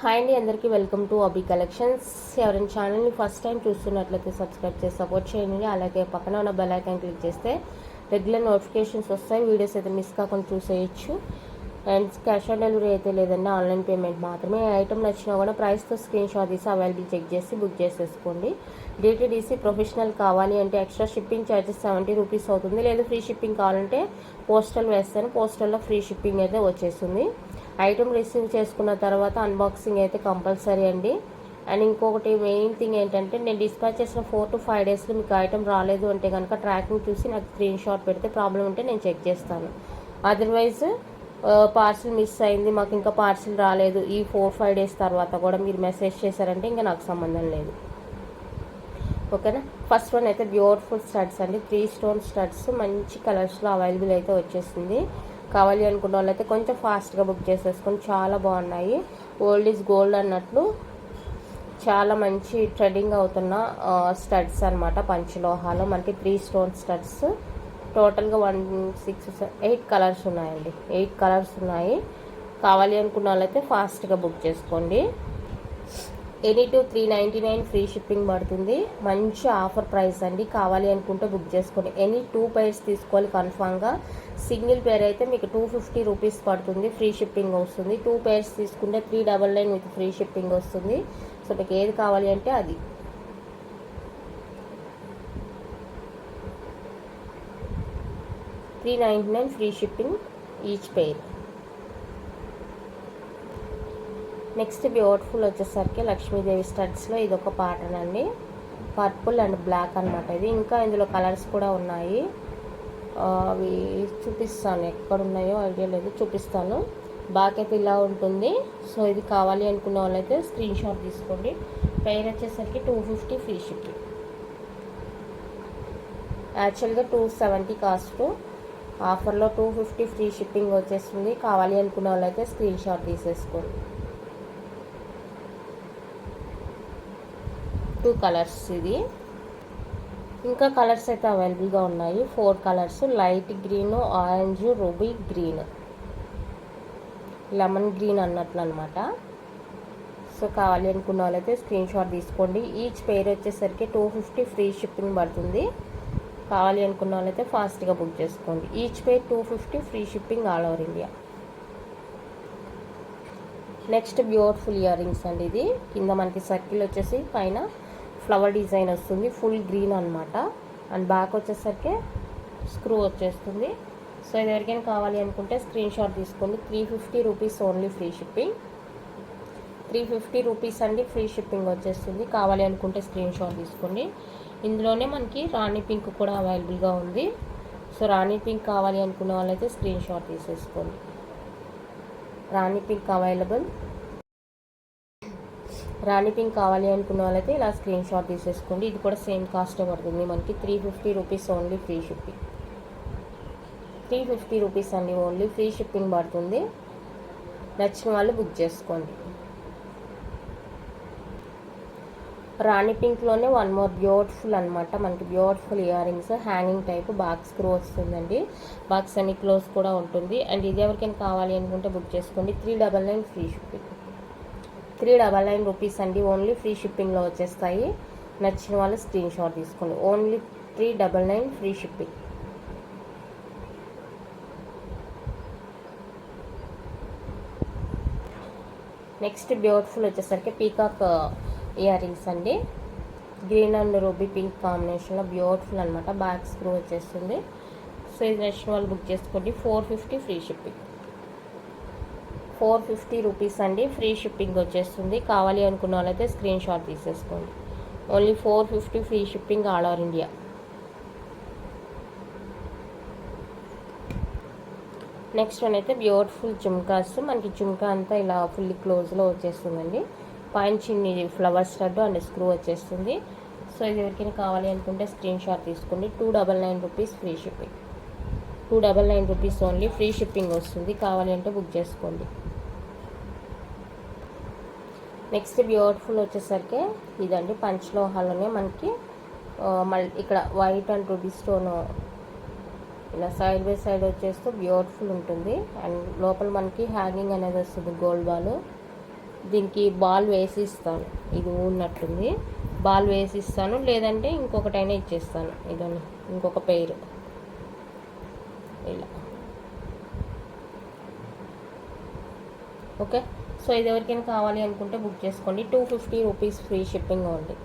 Hi అండి, అందరికీ welcome to అబీ collections. ఎవరైనా ఛానల్ని ఫస్ట్ టైం చూస్తున్నట్లయితే సబ్స్క్రైబ్ చేసి సపోర్ట్ చేయండి. అలాగే పక్కన ఉన్న బెల్ ఐకాన్ క్లిక్ చేస్తే రెగ్యులర్ నోటిఫికేషన్స్ వస్తాయి. వీడియోస్ అయితే మిస్ కాకుండా చూసేయచ్చు. అండ్ క్యాష్ ఆన్ డెలివరీ అయితే లేదండి, ఆన్లైన్ పేమెంట్ మాత్రమే. ఐటమ్ నచ్చినా కూడా ప్రైస్తో స్క్రీన్ షాట్ తీసి అవైలబుల్ చెక్ చేసి బుక్ చేసేసుకోండి. డిటీడీసీ ప్రొఫెషనల్ కావాలి అంటే ఎక్స్ట్రా షిప్పింగ్ ఛార్జెస్ 70 రూపీస్ అవుతుంది. లేదు ఫ్రీ షిప్పింగ్ కావాలంటే పోస్టల్ వేస్తాను, పోస్టల్లో ఫ్రీ షిప్పింగ్ అయితే వచ్చేస్తుంది. ఐటమ్ రిసీవ్ చేసుకున్న తర్వాత అన్బాక్సింగ్ అయితే కంపల్సరీ అండి. అండ్ ఇంకొకటి మెయిన్ థింగ్ ఏంటంటే, నేను డిస్పాచ్ చేసిన 4 to 5 డేస్లో మీకు ఐటమ్ రాలేదు అంటే కనుక ట్రాకింగ్ చూసి నాకు స్క్రీన్ షాట్ పెడితే ప్రాబ్లం ఉంటే నేను చెక్ చేస్తాను. అదర్వైజ్ పార్సిల్ మిస్ అయింది, మాకు ఇంకా పార్సిల్ రాలేదు, ఈ 4-5 డేస్ తర్వాత కూడా మీరు మెసేజ్ చేశారంటే ఇంకా నాకు సంబంధం లేదు. ఓకేనా. ఫస్ట్ వన్ అయితే బ్యూటిఫుల్ స్టడ్స్ అండి, 3 స్టోన్ స్టడ్స్ మంచి కలర్స్లో అవైలబుల్ అయితే వచ్చేసింది. కావాలి అనుకున్న వాళ్ళైతే కొంచెం ఫాస్ట్గా బుక్ చేసేసుకొని, చాలా బాగున్నాయి. ఓల్డ్ ఈజ్ గోల్డ్ అన్నట్లు చాలా మంచి ట్రెండింగ్ అవుతున్న స్టడ్స్ అనమాట. పంచలోహాలు మనకి 3 స్టోన్ స్టడ్స్. టోటల్గా 8 కలర్స్ ఉన్నాయండి. 8 కలర్స్ ఉన్నాయి. కావాలి అనుకున్న వాళ్ళైతే ఫాస్ట్గా బుక్ చేసుకోండి. ఎనీ టు 399 ఫ్రీ షిప్పింగ్ పడుతుంది. మంచి ఆఫర్ ప్రైస్ అండి. కావాలి అనుకుంటే బుక్ చేసుకోండి. ఎనీ 2 పైర్స్ తీసుకోవాలి కన్ఫామ్గా. సింగిల్ పేర్ అయితే మీకు 250 రూపీస్ పడుతుంది, ఫ్రీ షిప్పింగ్ వస్తుంది. 2 పైర్స్ తీసుకుంటే 399 విత్ ఫ్రీ షిప్పింగ్ వస్తుంది. సో మీకు ఏది కావాలి అంటే అది. $399 free shipping each pair. Next beautiful వచ్చేసరికి లక్ష్మీదేవి స్టడ్స్లో ఇది ఒక ప్యాటర్న్ అండి. పర్పుల్ అండ్ బ్లాక్ అనమాట ఇది. ఇంకా ఇందులో కలర్స్ కూడా ఉన్నాయి, అవి చూపిస్తాను. ఎక్కడ ఉన్నాయో ఐడియా లేదు, చూపిస్తాను. బ్యాక్ అయితే ఇలా ఉంటుంది. సో ఇది కావాలి అనుకున్న వాళ్ళైతే స్క్రీన్ షాట్ తీసుకోండి. పెయిర్ వచ్చేసరికి 250 ఫ్రీ షిప్పింగ్. యాక్చువల్గా 270 కాస్ట్, ఆఫర్లో 250 ఫ్రీ షిప్పింగ్ వచ్చేస్తుంది. కావాలి అనుకున్న వాళ్ళైతే స్క్రీన్ షాట్ తీసేసుకోండి. 2 కలర్స్ ఇది. ఇంకా కలర్స్ అయితే అవైలబుల్గా ఉన్నాయి. 4 colours, light green, orange, ruby green, lemon green అన్నట్లు అనమాట. సో కావాలి అనుకున్న వాళ్ళైతే స్క్రీన్ షాట్ తీసుకోండి. ఈచ్ పెయిర్ వచ్చేసరికి 250 ఫ్రీ షిప్పింగ్ పడుతుంది. కావాలి అనుకున్న వాళ్ళైతే ఫాస్ట్గా బుక్ చేసుకోండి. Each pair 250 free shipping all over India. Next beautiful ear rings అండి. ఇది కింద మనకి సర్కిల్ వచ్చేసి పైన ఫ్లవర్ డిజైన్ వస్తుంది, ఫుల్ గ్రీన్ అనమాట. అండ్ బ్యాక్ వచ్చేసరికి స్క్రూ వచ్చేస్తుంది. సో ఇది ఎవరికైనా కావాలి అనుకుంటే స్క్రీన్ షాట్ తీసుకోండి. 350 rupees only free shipping. 350 rupees అండి, ఫ్రీ షిప్పింగ్ వచ్చేస్తుంది. కావాలి అనుకుంటే స్క్రీన్ షాట్ తీసుకోండి. ఇందులోనే మనకి రాణి పింక్ కూడా అవైలబుల్గా ఉంది. సో రాణి పింక్ కావాలి అనుకున్న వాళ్ళైతే స్క్రీన్ షాట్ తీసేసుకోండి. రాణి పింక్ అవైలబుల్. రాణి పింక్ కావాలి అనుకున్న వాళ్ళైతే ఇలా స్క్రీన్ షాట్ తీసేసుకోండి. ఇది కూడా సేమ్ కాస్ట్ పడుతుంది మనకి. 350 rupees only free shipping. 350 rupees అండి ఓన్లీ ఫ్రీ షిప్పింగ్ పడుతుంది. నచ్చిన వాళ్ళు బుక్ చేసుకోండి. రాణి పింక్లోనే 1 మోర్ బ్యూటిఫుల్ అనమాట. మనకి beautiful ear rings, hanging type, box క్లో వస్తుందండి. బాక్స్ అని క్లోజ్ కూడా ఉంటుంది. అండ్ ఇది ఎవరికైనా కావాలి అనుకుంటే బుక్ చేసుకోండి. 399 ఫ్రీ షిప్పింగ్. 399 రూపీస్ అండి ఓన్లీ ఫ్రీ షిప్పింగ్లో వచ్చేస్తాయి. నచ్చిన వాళ్ళు స్క్రీన్ షాట్ తీసుకోండి. Only 399 free shipping. Next beautiful వచ్చేసరికి పీకాక్ ఇయర్ రింగ్స్ అండి. గ్రీన్ అండ్ రూబీ పింక్ కాంబినేషన్లో బ్యూటిఫుల్ అనమాట. బ్యాక్ స్క్రూ వచ్చేస్తుంది. సో ఇది నచ్చిన వాళ్ళు బుక్ చేసుకోండి. 450 ఫ్రీ షిప్పింగ్. 450 రూపీస్ అండి, ఫ్రీ షిప్పింగ్ వచ్చేస్తుంది. కావాలి అనుకున్న వాళ్ళైతే స్క్రీన్ షాట్ తీసేసుకోండి. Only 450 free shipping all over India. Next one అయితే బ్యూటిఫుల్ జుమ్కాస్. మనకి జుమ్కా అంతా ఇలా ఫుల్లీ క్లోజ్లో వచ్చేస్తుందండి. పైన చిన్ని ఫ్లవర్ స్టడ్ అండ్ స్క్రూ వచ్చేస్తుంది. సో ఇది ఎవరికైనా కావాలి అనుకుంటే స్క్రీన్ షాట్ తీసుకోండి. 299 rupees free shipping. 299 rupees only free shipping వస్తుంది. కావాలి అంటే బుక్ చేసుకోండి. నెక్స్ట్ బ్యూటిఫుల్ వచ్చేసరికి ఇదండి. పంచలోహాలోనే మనకి మళ్ళీ ఇక్కడ వైట్ అండ్ రూబీ స్టోన్ ఇలా సైడ్ బై సైడ్ వచ్చేస్తూ బ్యూటిఫుల్ ఉంటుంది. అండ్ లోపల మనకి హ్యాంగింగ్ అనేది వస్తుంది గోల్డ్ బాల్. దీనికి బాల్ వేసి ఇస్తాను. ఇది ఉన్నట్టుంది, బాల్ వేసి ఇస్తాను, లేదంటే ఇంకొకటైనా ఇచ్చేస్తాను. ఇదని ఇంకొక పెయిర్ ఇలా. ఓకే, సో ఇది ఎవరికైనా కావాలి అనుకుంటే బుక్ చేసుకోండి. 250 rupees free shipping only.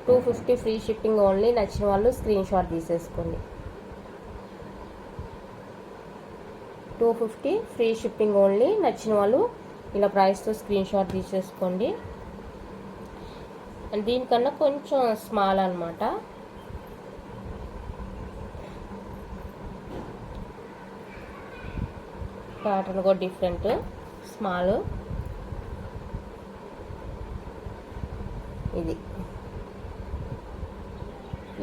250 free shipping only. నచ్చిన వాళ్ళు స్క్రీన్ షాట్ తీసేసుకోండి. 250 ఫ్రీ షిప్పింగ్ ఓన్లీ. నచ్చిన వాళ్ళు ఇలా ప్రైస్తో స్క్రీన్ షాట్ తీసేసుకోండి. అండ్ దీనికన్నా కొంచెం స్మాల్ అనమాట. ప్యాటర్న్ కూడా డిఫరెంట్, స్మాల్. ఇది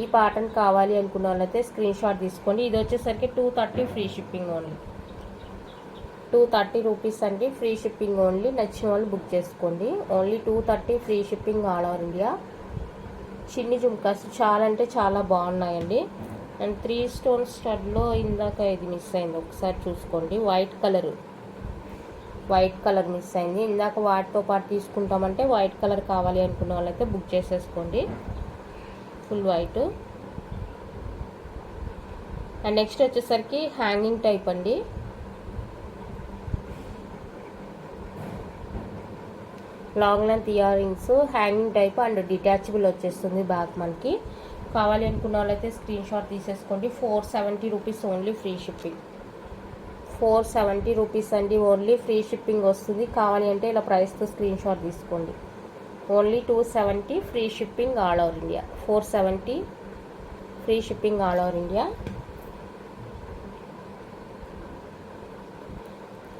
ఈ ప్యాటర్న్ కావాలి అనుకున్న వాళ్ళైతే స్క్రీన్ షాట్ తీసుకోండి. ఇది వచ్చేసరికి 230 ఫ్రీ షిప్పింగ్ ఓన్లీ. 230 రూపీస్ అండి, ఫ్రీ షిప్పింగ్ ఓన్లీ. నచ్చిన వాళ్ళు బుక్ చేసుకోండి. Only 230 free shipping all over India. చిన్ని జుమ్కాస్ చాలా అంటే చాలా బాగున్నాయండి. అండ్ 3 స్టోన్ స్టడ్లో ఇందాక ఇది మిస్ అయింది, ఒకసారి చూసుకోండి. వైట్ కలర్ మిస్ అయింది. ఇందాక వాటితో పాటు తీసుకుంటామంటే వైట్ కలర్ కావాలి అనుకున్న వాళ్ళైతే బుక్ చేసేసుకోండి. Full white. అండ్ నెక్స్ట్ వచ్చేసరికి హ్యాంగింగ్ టైప్ అండి. Long length year rings, hanging type and detachable వచ్చేస్తుంది బ్యాక్. మనకి కావాలి అనుకున్న వాళ్ళైతే స్క్రీన్ షాట్ తీసేసుకోండి. 470 rupees only, free shipping. 470 rupees అండి ఓన్లీ, ఫ్రీ షిప్పింగ్ వస్తుంది. కావాలి అంటే ఇలా ప్రైస్తో స్క్రీన్ షాట్ తీసుకోండి. Only 270 free shipping all over India. 470 free shipping all over India.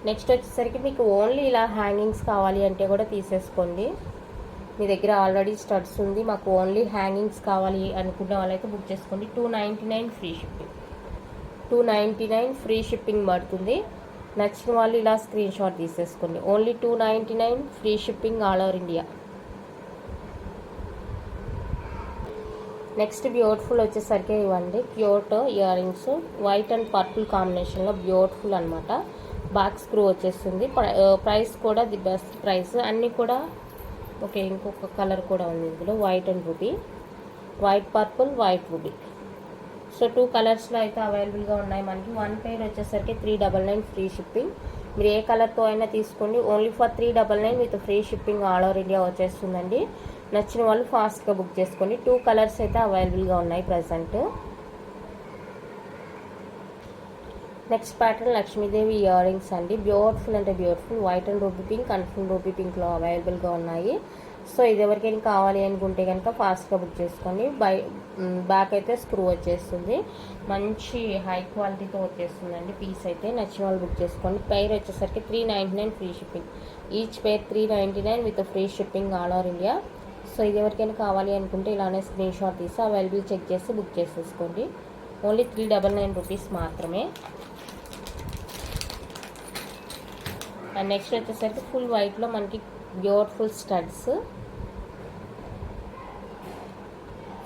Next వచ్చేసరికి మీకు ఓన్లీ ఇలా హ్యాంగింగ్స్ కావాలి అంటే కూడా తీసేసుకోండి. మీ దగ్గర ఆల్రెడీ స్టడ్స్ ఉంది, మాకు ఓన్లీ హ్యాంగింగ్స్ కావాలి అనుకున్న వాళ్ళైతే బుక్ చేసుకోండి. 299 ఫ్రీ షిప్పింగ్. 299 ఫ్రీ షిప్పింగ్ పడుతుంది. నచ్చిన వాళ్ళు ఇలా స్క్రీన్ షాట్ తీసేసుకోండి. Only 299 free shipping all over India. Next beautiful వచ్చేసరికి ఇవ్వండి, cute ear rings. White and purple కాంబినేషన్లో బ్యూటిఫుల్ అనమాట. బ్యాక్ స్క్రూ వచ్చేస్తుంది. ప్రైస్ కూడా ది బెస్ట్ ప్రైస్. అన్నీ కూడా ఓకే. ఇంకొక కలర్ కూడా ఉంది ఇందులో, white and ruby. White purple, white ruby. So 2 కలర్స్లో అయితే అవైలబుల్గా ఉన్నాయి మనకి. 1 పెయిర్ వచ్చేసరికి 399 ఫ్రీ షిప్పింగ్. మీరు ఏ కలర్తో అయినా తీసుకోండి. Only for 399 with free shipping all over India వచ్చేస్తుందండి. నచ్చిన వాళ్ళు ఫాస్ట్గా బుక్ చేసుకోండి. 2 కలర్స్ అయితే అవైలబుల్గా ఉన్నాయి present. Next pattern Lakshmidevi ear rings అండి. బ్యూటిఫుల్ అంటే beautiful. White and ruby pink and full ruby పింక్లో అవైలబుల్గా ఉన్నాయి. సో ఇది ఎవరికైనా కావాలి అనుకుంటే కనుక ఫాస్ట్గా బుక్ చేసుకోండి. బ్యాక్ అయితే స్క్రూ వచ్చేస్తుంది. మంచి హై క్వాలిటీతో వచ్చేస్తుందండి పీస్ అయితే. నచ్చిన వాళ్ళు బుక్ చేసుకోండి. పెయిర్ వచ్చేసరికి 399 free shipping. Each pair 399 with free shipping all over India. So ఇది ఎవరికైనా కావాలి అనుకుంటే ఇలానే స్క్రీన్ షాట్ తీసి అవైలబుల్ చెక్ చేసి బుక్ చేసేసుకోండి. ఓన్లీ 399 రూపీస్ మాత్రమే. అండ్ నెక్స్ట్ వచ్చేసరికి ఫుల్ వైట్లో మనకి బ్యూటిఫుల్ స్టడ్స్.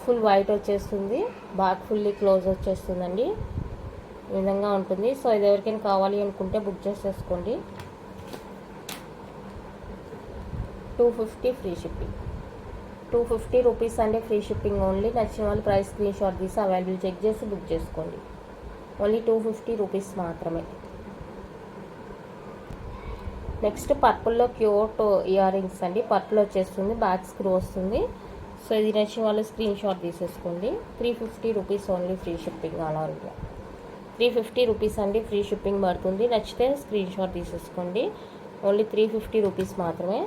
ఫుల్ వైట్ వచ్చేస్తుంది, బ్యాక్ ఫుల్లీ క్లోజ్ వచ్చేస్తుందండి. ఈ విధంగా ఉంటుంది. సో ఇది ఎవరికైనా కావాలి అనుకుంటే బుక్ చేసేసుకోండి. 250 ఫ్రీ షిప్పింగ్. 250 రూపీస్ అండి, ఫ్రీ షిప్పింగ్ ఓన్లీ. నచ్చిన వాళ్ళు ప్రైస్ స్క్రీన్ షాట్ తీసి అవైలబుల్ చెక్ చేసి బుక్ చేసుకోండి. ఓన్లీ 250 రూపీస్ మాత్రమే. నెక్స్ట్ పర్పుల్లో క్యూట్ ఇయర్ రింగ్స్ అండి. పర్పుల్ వచ్చేస్తుంది, బ్యాక్ స్క్రూ వస్తుంది. సో ఇది నచ్చిన వాళ్ళు స్క్రీన్ షాట్ తీసేసుకోండి. 350 rupees only, free shipping all over India. 350 rupees అండి, ఫ్రీ షిప్పింగ్ పడుతుంది. నచ్చితే స్క్రీన్ షాట్ తీసేసుకోండి. ఓన్లీ 350 రూపీస్ మాత్రమే.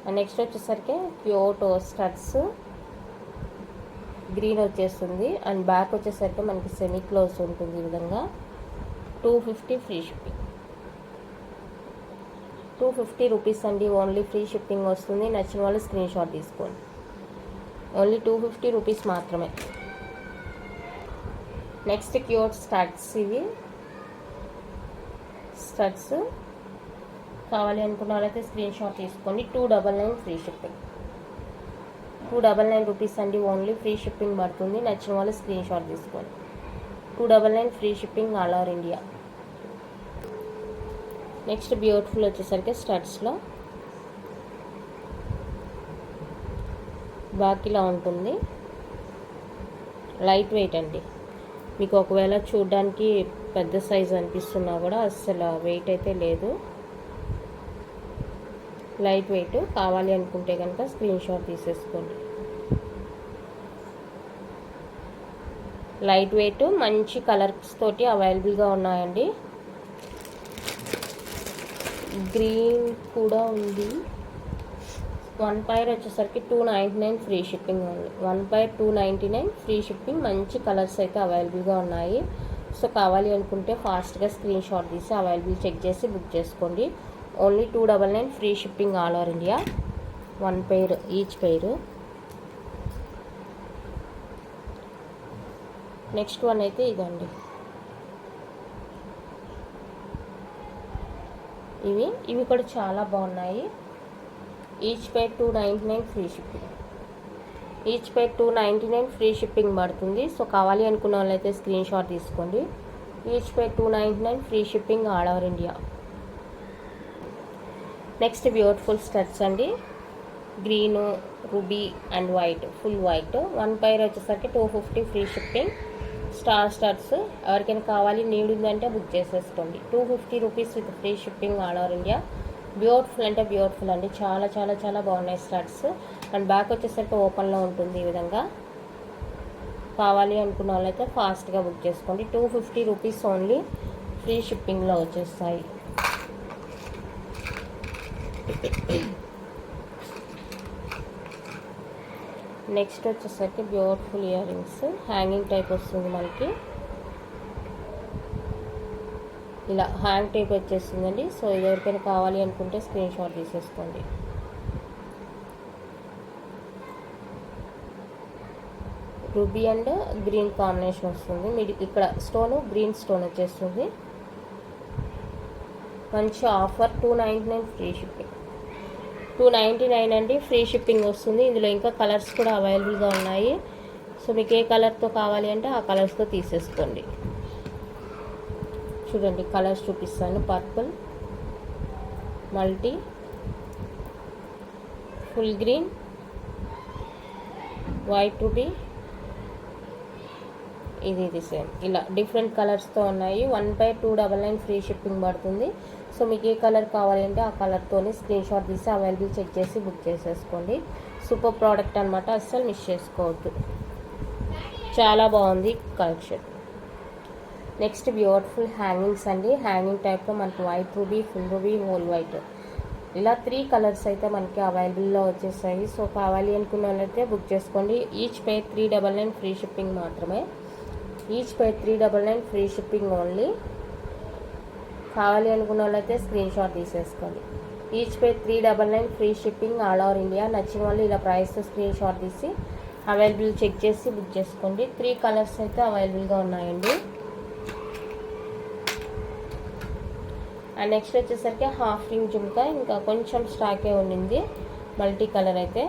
అండ్ నెక్స్ట్ వచ్చేసరికి క్యూట్ స్టడ్స్ గ్రీన్ వచ్చేస్తుంది. అండ్ బ్యాక్ వచ్చేసరికి మనకి సెమీ క్లోజ్ ఉంటుంది ఈ విధంగా. 250 ఫ్రీ షిప్పింగ్. 250 రూపీస్ అండి ఓన్లీ, ఫ్రీ షిప్పింగ్ వస్తుంది. నచ్చిన వాళ్ళు స్క్రీన్ షాట్ తీసుకోండి. ఓన్లీ 250 రూపీస్ మాత్రమే. Next cute studs. ఇవి స్టడ్స్ కావాలి అనుకున్న వాళ్ళైతే స్క్రీన్ షాట్ తీసుకోండి. 299 ఫ్రీ షిప్పింగ్. 299 రూపీస్ అండి ఓన్లీ, ఫ్రీ షిప్పింగ్ పడుతుంది. నచ్చిన వాళ్ళు స్క్రీన్ షాట్ తీసుకోండి. 299 free shipping all over India. Next beautiful వచ్చేసరికి స్టడ్స్లో బ్యాక్ ఇలా ఉంటుంది. లైట్ వెయిట్ అండి. మీకు ఒకవేళ చూడడానికి పెద్ద సైజు అనిపిస్తున్నా కూడా అస్సలు వెయిట్ అయితే లేదు. Light weight. కావాలి అనుకుంటే కనుక స్క్రీన్ షాట్ తీసేసుకోండి. లైట్ వెయిట్ మంచి కలర్స్ తోటి అవైలబుల్గా ఉన్నాయండి. గ్రీన్ కూడా ఉంది. 1 పైర్ వచ్చేసరికి 299 ఫ్రీ షిప్పింగ్ ఉంది. 1 పైర్ 299 ఫ్రీ షిప్పింగ్. మంచి కలర్స్ అయితే అవైలబుల్గా ఉన్నాయి. సో కావాలి అనుకుంటే ఫాస్ట్గా స్క్రీన్ షాట్ తీసి అవైలబుల్ చెక్ చేసి బుక్ చేసుకోండి. Only 299 free shipping all over India. 1 pair each pair. Next one అయితే ఇదండి. ఇవి కూడా చాలా బాగున్నాయి. Each pair 299 free shipping. Each pair 299 free shipping పడుతుంది. సో కావాలి అనుకున్న వాళ్ళైతే స్క్రీన్ షాట్ తీసుకోండి. Each pair 299 free shipping all over India. Next beautiful studs అండి. Green, ruby and white, full white. 1 pair వచ్చేసరికి 250 ఫ్రీ షిప్పింగ్. స్టడ్స్ ఎవరికైనా కావాలి need ఉందంటే బుక్ చేసేసుకోండి. 250 rupees with free shipping all over India. Beautiful అంటే beautiful అండి. చాలా చాలా చాలా బాగున్నాయి స్టడ్స్. అండ్ బ్యాక్ వచ్చేసరికి ఓపెన్లో ఉంటుంది ఈ విధంగా. కావాలి అనుకున్న వాళ్ళైతే ఫాస్ట్గా బుక్ చేసుకోండి. 250 రూపీస్ ఓన్లీ ఫ్రీ షిప్పింగ్లో వచ్చేస్తాయి. నెక్స్ట్ వచ్చేసరికి beautiful ear rings. Hanging type వస్తుంది మనకి. ఇలా హ్యాంగ్ టైప్ వచ్చేస్తుందండి. సో ఇది ఎవరికైనా కావాలి అనుకుంటే స్క్రీన్ షాట్ తీసేసుకోండి. రూబీ అండ్ గ్రీన్ కాంబినేషన్ వస్తుంది. మీరు ఇక్కడ స్టోను గ్రీన్ స్టోన్ వచ్చేస్తుంది. మంచి ఆఫర్. 299 free shipping. 299 అండి ఫ్రీ షిప్పింగ్ వస్తుంది. ఇందులో ఇంకా కలర్స్ కూడా అవైలబుల్గా ఉన్నాయి. సో మీకు ఏ కలర్తో కావాలి అంటే ఆ కలర్స్తో తీసేసుకోండి. చూడండి కలర్స్ చూపిస్తాను. Purple, multi, full green, white ruby, ఇది సేమ్. ఇలా డిఫరెంట్ కలర్స్తో ఉన్నాయి. 1 పైర్ 299 ఫ్రీ షిప్పింగ్ పడుతుంది. సో మీకు ఏ కలర్ కావాలంటే ఆ కలర్తోనే స్క్రీన్ షాట్ తీసి అవైలబుల్ చెక్ చేసి బుక్ చేసేసుకోండి. సూపర్ ప్రోడక్ట్ అనమాట. అస్సలు మిస్ చేసుకోవద్దు. చాలా బాగుంది కలెక్షన్. నెక్స్ట్ బ్యూటిఫుల్ హ్యాంగింగ్స్ అండి. హ్యాంగింగ్ టైప్లో మనకి white ruby, full ruby, whole white, ఇలా 3 కలర్స్ అయితే మనకి అవైలబుల్లో వచ్చేసాయి. సో కావాలి అనుకున్న వాళ్ళైతే బుక్ చేసుకోండి. ఈచ్ పైర్ 399 ఫ్రీ షిప్పింగ్ మాత్రమే. Each pair 399 free shipping only. కావాలి అనుకున్న వాళ్ళైతే స్క్రీన్ షాట్ తీసేసుకోండి. Each pair 399 free shipping all over India. నచ్చిన వాళ్ళు ఇలా ప్రైస్తో స్క్రీన్ షాట్ తీసి అవైలబుల్ చెక్ చేసి బుక్ చేసుకోండి. 3 కలర్స్ అయితే అవైలబుల్గా ఉన్నాయండి. అండ్ నెక్స్ట్ వచ్చేసరికి హాఫ్ రింగ్ జుమ్కా. ఇంకా కొంచెం స్టాకే ఉండింది. మల్టీ కలర్ అయితే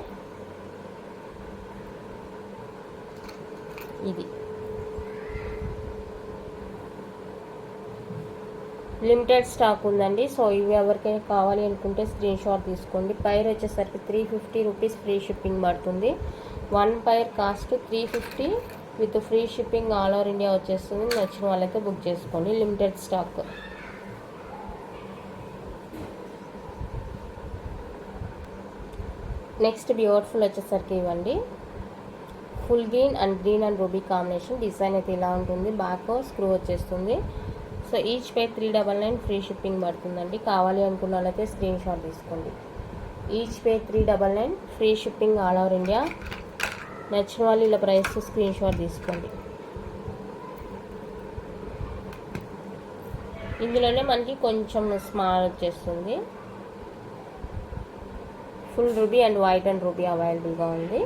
ఇది లిమిటెడ్ స్టాక్ ఉందండి. సో ఇవి ఎవరికైనా కావాలి అనుకుంటే స్క్రీన్ షాట్ తీసుకోండి. పైర్ వచ్చేసరికి 350 రూపీస్ ఫ్రీ షిప్పింగ్ పడుతుంది. 1 pair cost 350 with free shipping all over India వచ్చేస్తుంది. నచ్చిన వాళ్ళైతే బుక్ చేసుకోండి. Limited stock. నెక్స్ట్ బ్యూటిఫుల్ వచ్చేసరికి ఇవ్వండి. Full green and ruby combination. Design అయితే ఇలా ఉంటుంది. బ్యాక్ స్క్రూ వచ్చేస్తుంది. So each pair 399 free shipping పడుతుందండి. కావాలి అనుకున్న వాళ్ళైతే స్క్రీన్ షాట్ తీసుకోండి. Each pair 399 free shipping all over India. నచ్చిన వాళ్ళు ఇలా ప్రైస్ స్క్రీన్ షాట్ తీసుకోండి. ఇందులోనే మనకి కొంచెం స్మాల్ వచ్చేస్తుంది. Full ruby and white and ruby అవైలబుల్గా ఉంది.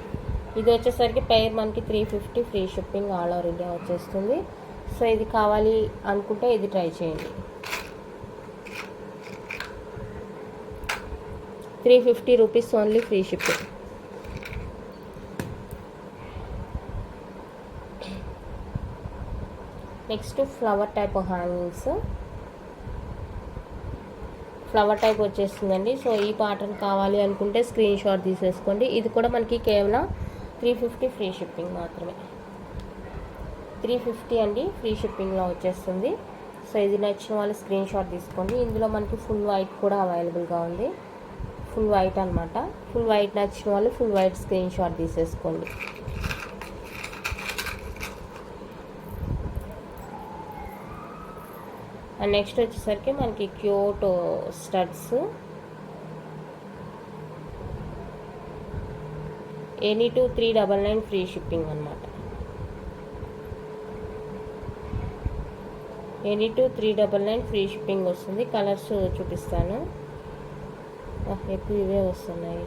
ఇది వచ్చేసరికి పైర్ మనకి 350 free shipping all over India వచ్చేస్తుంది. సో ఇది కావాలి అనుకుంటే ఇది ట్రై చేయండి. 350 rupees only free shipping. Next flower type hangings. Flower type వచ్చేస్తుందండి. సో ఈ ప్యాటర్న్ కావాలి అనుకుంటే స్క్రీన్ షాట్ తీసేసుకోండి. ఇది కూడా మనకి కేవలం 350 ఫ్రీ షిప్పింగ్ మాత్రమే. 350 అండి, ఫ్రీ షిప్పింగ్లో వచ్చేస్తుంది. సో ఇది నచ్చిన వాళ్ళు స్క్రీన్ షాట్ తీసుకోండి. ఇందులో మనకి ఫుల్ వైట్ కూడా అవైలబుల్గా ఉంది. ఫుల్ వైట్ అనమాట. ఫుల్ వైట్ నచ్చిన వాళ్ళు ఫుల్ వైట్ స్క్రీన్ షాట్ తీసేసుకోండి. అండ్ నెక్స్ట్ వచ్చేసరికి మనకి cute studs, any to 399 free shipping అనమాట. ఎనీ టు 399 ఫ్రీ షిప్పింగ్ వస్తుంది. కలర్స్ చూపిస్తాను, ఎక్కువ ఇవే వస్తున్నాయి.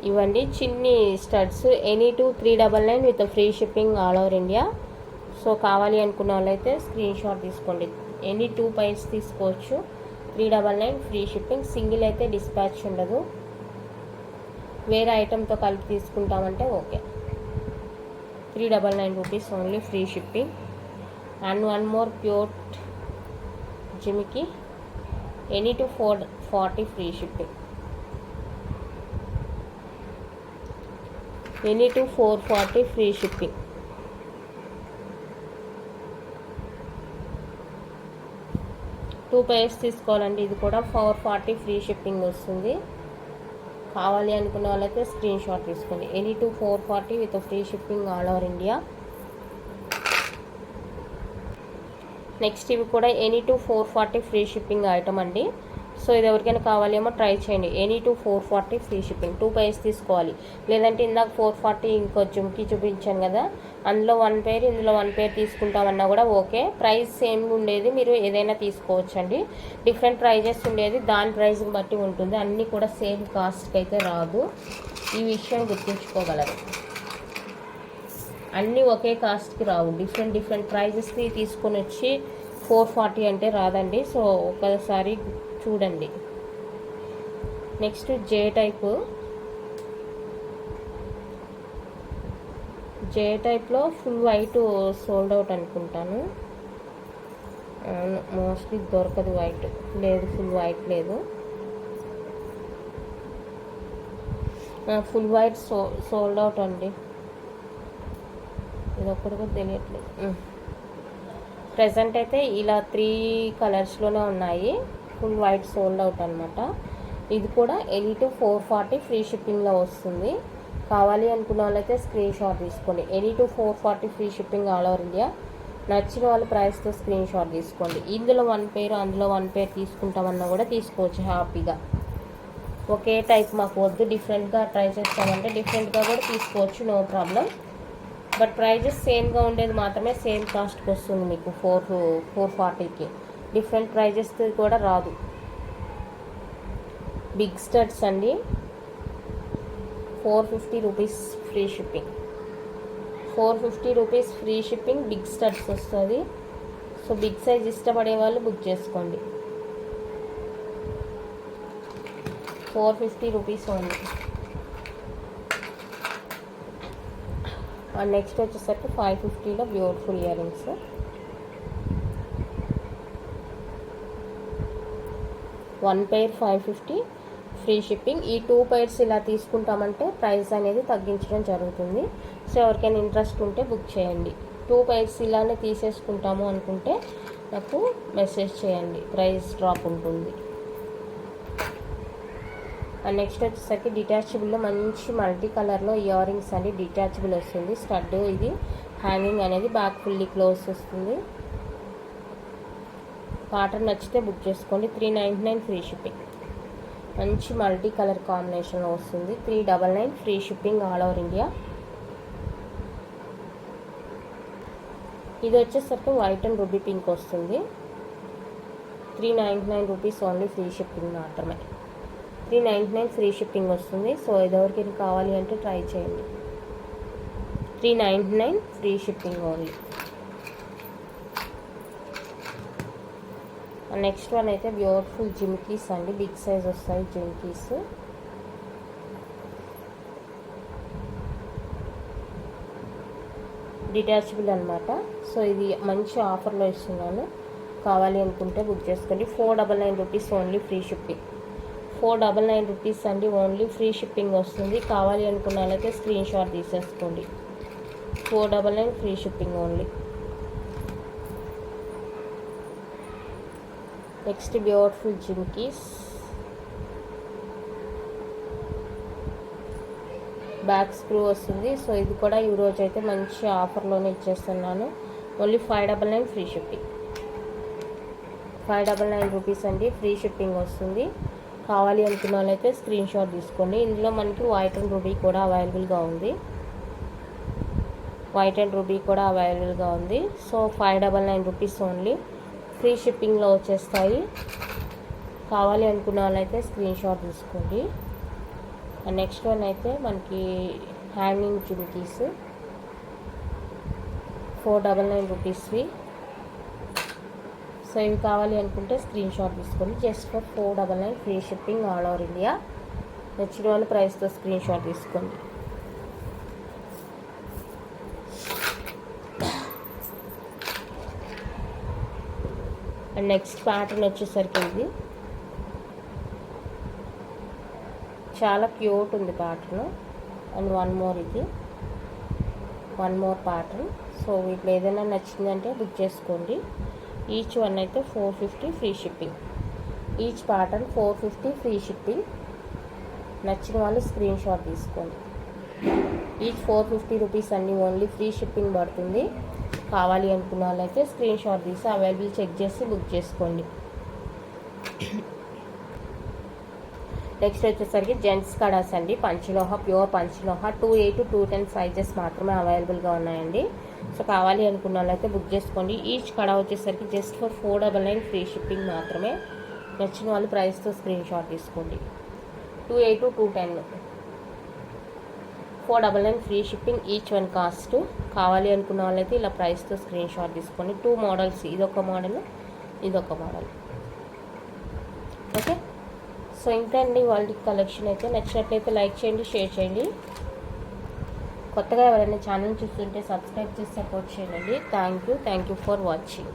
ఇవ్వండి చిన్ని studs, any to 399 with free shipping all over India. So కావాలి అనుకున్న వాళ్ళైతే స్క్రీన్ షాట్ తీసుకోండి. ఎనీ 2 పైర్స్ తీసుకోవచ్చు. 399 ఫ్రీ షిప్పింగ్. సింగిల్ అయితే డిస్పాచ్ ఉండదు. వేరే ఐటెంతో కలిపి తీసుకుంటామంటే okay. 399 rupees only free shipping. And one more pure జిమికి, any two 440 free shipping. Any two 440 free shipping. Two pairs తీసుకోవాలండి. ఇది కూడా 440 ఫ్రీ షిప్పింగ్ వస్తుంది. కావాలి అనుకున్న వాళ్ళైతే స్క్రీన్ షాట్ తీసుకోండి. Any two 440 with free shipping all over India. Next ఇవి కూడా any two 440 free shipping item అండి. సో ఇది ఎవరికైనా కావాలేమో ట్రై చేయండి. Any two 440 free shipping. 2 pairs తీసుకోవాలి. లేదంటే ఇందాక 440 ఇంకో జుమ్కి చూపించాను కదా, అందులో 1 పేర్ ఇందులో 1 పేర్ తీసుకుంటామన్నా కూడా ఓకే. ప్రైస్ సేమ్ ఉండేది, మీరు ఏదైనా తీసుకోవచ్చండి. డిఫరెంట్ ప్రైజెస్ ఉండేది, దాని ప్రైస్ని బట్టి ఉంటుంది. అన్నీ కూడా సేమ్ కాస్ట్కి అయితే రాదు, ఈ విషయం గుర్తుంచుకోగలరు. అన్నీ ఒకే కాస్ట్కి రావు, డిఫరెంట్ ప్రైజెస్కి తీసుకొని వచ్చి 440 అంటే రాదండి. సో ఒకసారి చూడండి. నెక్స్ట్ జే టైప్లో ఫుల్ వైట్ సోల్డ్ అవుట్ అనుకుంటాను. మోస్ట్లీ దొరకదు వైట్, లేదు ఫుల్ వైట్ లేదు. ఫుల్ వైట్ సోల్డ్ అవుట్ అండి. ఇది ఒక్కటి కూడా తెలియట్లేదు. ప్రజెంట్ అయితే ఇలా 3 కలర్స్లోనే ఉన్నాయి. ఫుల్ వైట్ సోల్డ్ అవుట్ అనమాట. ఇది కూడా ఎనీ టు 440 ఫ్రీ షిప్పింగ్లో వస్తుంది. కావాలి అనుకున్న వాళ్ళైతే స్క్రీన్ షాట్ తీసుకోండి. Any two 440 free shipping all over India. నచ్చిన వాళ్ళ ప్రైస్తో స్క్రీన్ షాట్ తీసుకోండి. ఇందులో 1 పేరు అందులో 1 పేరు తీసుకుంటామన్నా కూడా తీసుకోవచ్చు హ్యాపీగా. ఒకే టైప్ మాకు వద్దు, డిఫరెంట్గా ట్రై చేస్తామంటే డిఫరెంట్గా కూడా తీసుకోవచ్చు, నో ప్రాబ్లం. బట్ ప్రైజెస్ సేమ్గా ఉండేది మాత్రమే సేమ్ కాస్ట్కి వస్తుంది మీకు. 440కి డిఫరెంట్ ప్రైజెస్ కూడా రాదు. బిగ్ స్టడ్స్ అండి, 450 rupees free shipping. 450 rupees free shipping big studs వస్తుంది. సో బిగ్ సైజ్ ఇష్టపడే వాళ్ళు బుక్ చేసుకోండి. 450 రూపీస్ ఓన్లీ. అండ్ నెక్స్ట్ వచ్చేసరికి 550లో beautiful ear rings. One pair 550 free shipping. ఈ 2 పైర్స్ ఇలా తీసుకుంటామంటే ప్రైస్ అనేది తగ్గించడం జరుగుతుంది. సో ఎవరికైనా ఇంట్రెస్ట్ ఉంటే బుక్ చేయండి. 2 పైర్స్ ఇలానే తీసేసుకుంటాము అనుకుంటే నాకు మెసేజ్ చేయండి, ప్రైస్ డ్రాప్ ఉంటుంది. అండ్ నెక్స్ట్ వచ్చేసరికి డిటాచబుల్లో మంచి మల్టీ కలర్లో ఇయర్ రింగ్స్ అండి. డిటాచబుల్ వస్తుంది. స్టడ్ ఇది హ్యాంగింగ్ అనేది బ్యాక్ ఫుల్లీ క్లోజ్ వస్తుంది. ప్యాటర్న్ నచ్చితే బుక్ చేసుకోండి. 399 ఫ్రీ షిప్పింగ్. మంచి మల్టీ కలర్ కాంబినేషన్లో వస్తుంది. 399 free shipping all over India. ఇది వచ్చేసరికి వైట్ అండ్ రూబీ పింక్ వస్తుంది. 399 రూపీస్ ఓన్లీ ఫ్రీ షిప్పింగ్ మాత్రమే. 399 ఫ్రీ షిప్పింగ్ వస్తుంది. సో ఎవరికి కావాలి అంటే ట్రై చేయండి. 399 free shipping only. Next one అయితే బ్యూటిఫుల్ జిమ్కీస్ అండి. బిగ్ సైజ్ వస్తాయి జిమ్కీస్. డిటాచబుల్ అనమాట. సో ఇది మంచి ఆఫర్లో ఇస్తున్నాను, కావాలి అనుకుంటే బుక్ చేసుకోండి. 499 rupees only, free shipping. 499 rupees అండి, ఓన్లీ ఫ్రీ షిప్పింగ్ వస్తుంది. కావాలి అనుకున్న వాళ్ళైతే స్క్రీన్ షాట్ తీసేసుకోండి. 499 free shipping only. Next beautiful jhumkis, back screw వస్తుంది. సో ఇది కూడా ఈరోజు అయితే మంచి ఆఫర్లోనే ఇచ్చేస్తున్నాను. Only 599 free shipping. 599 రూపీస్ అండి, ఫ్రీ షిప్పింగ్ వస్తుంది. కావాలి అనుకున్న వాళ్ళైతే స్క్రీన్ షాట్ తీసుకోండి. ఇందులో మనకి వైట్ అండ్ రూబీ కూడా అవైలబుల్గా ఉంది. సో 599 రూపీస్ ఓన్లీ, ఫ్రీ షిప్పింగ్లో వచ్చేస్తాయి. కావాలి అనుకున్న వాళ్ళైతే స్క్రీన్ షాట్ తీసుకోండి. అండ్ నెక్స్ట్ వన్ అయితే మనకి హ్యాంగింగ్ చుమ్కీస్, 499 రూపీస్వి. సో ఇవి కావాలి అనుకుంటే స్క్రీన్ షాట్ తీసుకోండి. Just for 499 free shipping all over India. నచ్చిన వాళ్ళ ప్రైస్తో స్క్రీన్ షాట్ తీసుకోండి. అండ్ నెక్స్ట్ ప్యాటర్న్ వచ్చేసరికి ఇది చాలా క్యూట్ ఉంది pattern. And one more pattern. So వీటిలో ఏదైనా నచ్చిందంటే బుక్ చేసుకోండి. ఈచ్ వన్ అయితే 450 free shipping. Each pattern 450 free shipping. నచ్చిన వాళ్ళు స్క్రీన్ షాట్ తీసుకోండి. ఈచ్ 450 రూపీస్ అన్నీ ఓన్లీ, ఫ్రీ షిప్పింగ్ పడుతుంది. కావాలి అనుకున్న వాళ్ళైతే స్క్రీన్ షాట్ తీసి అవైలబుల్ చెక్ చేసి బుక్ చేసుకోండి. నెక్స్ట్ వచ్చేసరికి జెంట్స్ కడాస్ అండి, పంచలోహ, ప్యూర్ పంచలోహ. 2A to 210 సైజెస్ మాత్రమే అవైలబుల్గా ఉన్నాయండి. సో కావాలి అనుకున్న వాళ్ళైతే బుక్ చేసుకోండి. ఈచ్ కడా వచ్చేసరికి జస్ట్ ఫర్ 499 ఫ్రీ షిప్పింగ్ మాత్రమే. నచ్చిన వాళ్ళు ప్రైస్తో స్క్రీన్ షాట్ తీసుకోండి. 2A to 210, 499 free shipping. Each one cost. కావాలి అనుకున్న వాళ్ళైతే ఇలా ప్రైస్తో స్క్రీన్ షాట్ తీసుకోండి. 2 మోడల్స్, ఇదొక మోడల్, ఇదొక మోడల్. ఓకే, సో ఇంతే అండి వాళ్ళ కలెక్షన్ అయితే. నచ్చినట్లయితే లైక్ చేయండి, షేర్ చేయండి. కొత్తగా ఎవరైనా ఛానల్ చూస్తుంటే సబ్స్క్రైబ్ చేసి సపోర్ట్ చేయండి. Thank you for watching.